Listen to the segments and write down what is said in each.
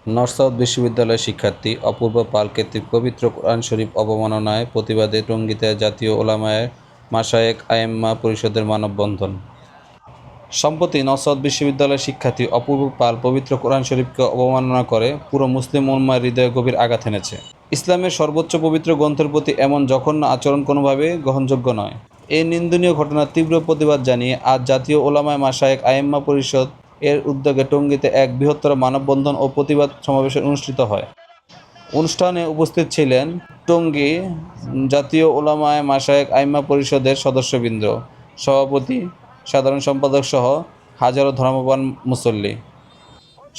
North south বিশ্ববিদ্যালয়ের শিক্ষার্থী অপূর্ব পাল কর্তৃক পবিত্র কোরআন শরীফ অবমাননায় প্রতিবাদে টঙ্গীতে জাতীয় উলামায়ে মাশায়েখ আইম্মা পরিষদের মানববন্ধন। সম্প্রতি নর্থ সাউথ বিশ্ববিদ্যালয়ের শিক্ষার্থী অপূর্ব পাল পবিত্র কোরআন শরীফকে অবমাননা করে পুরো মুসলিম উম্মার হৃদয়ে গভীর আঘাত এনেছে। ইসলামের সর্বোচ্চ পবিত্র গ্রন্থের প্রতি এমন জঘন্য আচরণ কোনোভাবেই গ্রহণযোগ্য নয়। এই নিন্দনীয় ঘটনার তীব্র প্রতিবাদ জানিয়ে আজ জাতীয় উলামায়ে মাশায়েখ আইম্মা পরিষদ এর উদ্যোগে টঙ্গীতে এক বৃহত্তর মানববন্ধন ও প্রতিবাদ সমাবেশ অনুষ্ঠিত হয়। অনুষ্ঠানে উপস্থিত ছিলেন টঙ্গী জাতীয় উলামায়ে মাশায়েখ আইম্মা পরিষদের সদস্যবৃন্দ, সভাপতি, সাধারণ সম্পাদক সহ হাজারো ধর্মপ্রাণ মুসল্লি।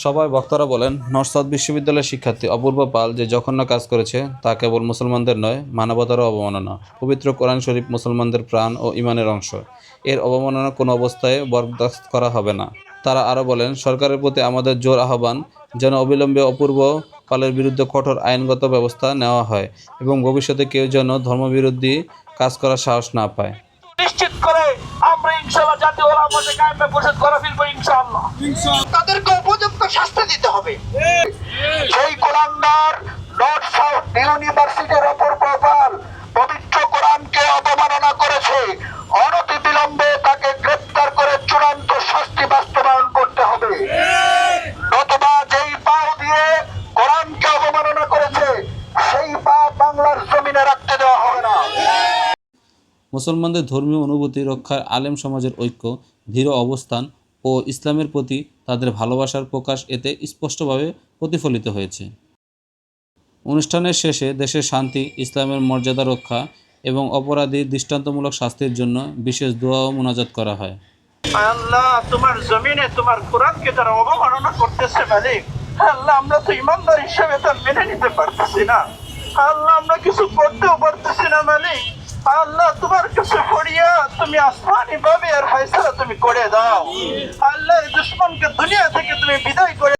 সভায় বক্তারা বলেন, নর্থ সাউথ বিশ্ববিদ্যালয়ের শিক্ষার্থী অপূর্ব পাল যে জঘন্য কাজ করেছে তা কেবল মুসলমানদের নয়, মানবতারও অবমাননা। পবিত্র কোরআন শরীফ মুসলমানদের প্রাণ ও ঈমানের অংশ। এর অবমাননা কোনো অবস্থায় বরদাস্ত করা হবে না। তারা আরও বলেন, সরকারের প্রতি আমাদের জোর আহ্বান যেন অবিলম্বে অপূর্ব পালের বিরুদ্ধে কঠোর আইনগত ব্যবস্থা নেওয়া হয় এবং ভবিষ্যতে কেউ যেন ধর্মবিরোধী কাজ করার সাহস না পায়। নিশ্চিত করে আমরা ইনশাআল্লাহ জাতীয় উলামায়ে কায়েমে পরিষদ করে ফেলবো ইনশাআল্লাহ। তাদেরকে উপযুক্ত শাস্তি দিতে হবে। সেই কোরআনদার নর্থ সাউথ ইউনিভার্সিটির অপূর্ব পাল পবিত্র কোরআনকে অবমাননা করেছে। অনতিবিলম্বে তাকে গ্রেফতার করে চূড়ান্ত শাস্তি বাস্তবায়ন করতে হবে। নতুবা যেই পাও দিয়ে কোরআনকে অবমাননা করেছে সেই পা বাংলার জমিনে রাখতে দেওয়া হবে না। মুসলমানদের ধর্মীয় অনুভূতি রক্ষার আলেম সমাজের ঐক্য, দৃঢ় অবস্থান ও ইসলামের প্রতি তাদের ভালোবাসার প্রকাশ এতে স্পষ্টভাবে প্রতিফলিত হয়েছে। অনুষ্ঠানের শেষে দেশের শান্তি, ইসলামের মর্যাদা রক্ষা এবং অপরাধীর দৃষ্টান্তমূলক শাস্তির জন্য বিশেষ দোয়া ও মোনাজাত করা হয়। আল্লাহ, তোমার জমিনে তোমার কোরআনকে যারা অবমাননা করতেছে মালিক, আল্লাহ আমরা তো ইমানদার হিসেবে তা মেনে নিতে পারতেছি না। আল্লাহ আমরা কিছু করতেও পারতেছি না মালিক। আল্লাহ তোমার কাছে পড়িয়া তুমি আসমানি ভাবে আর ফায়সালা তুমি করে দাও। আল্লাহর দুশমনকে দুনিয়া থেকে তুমি বিদায় করে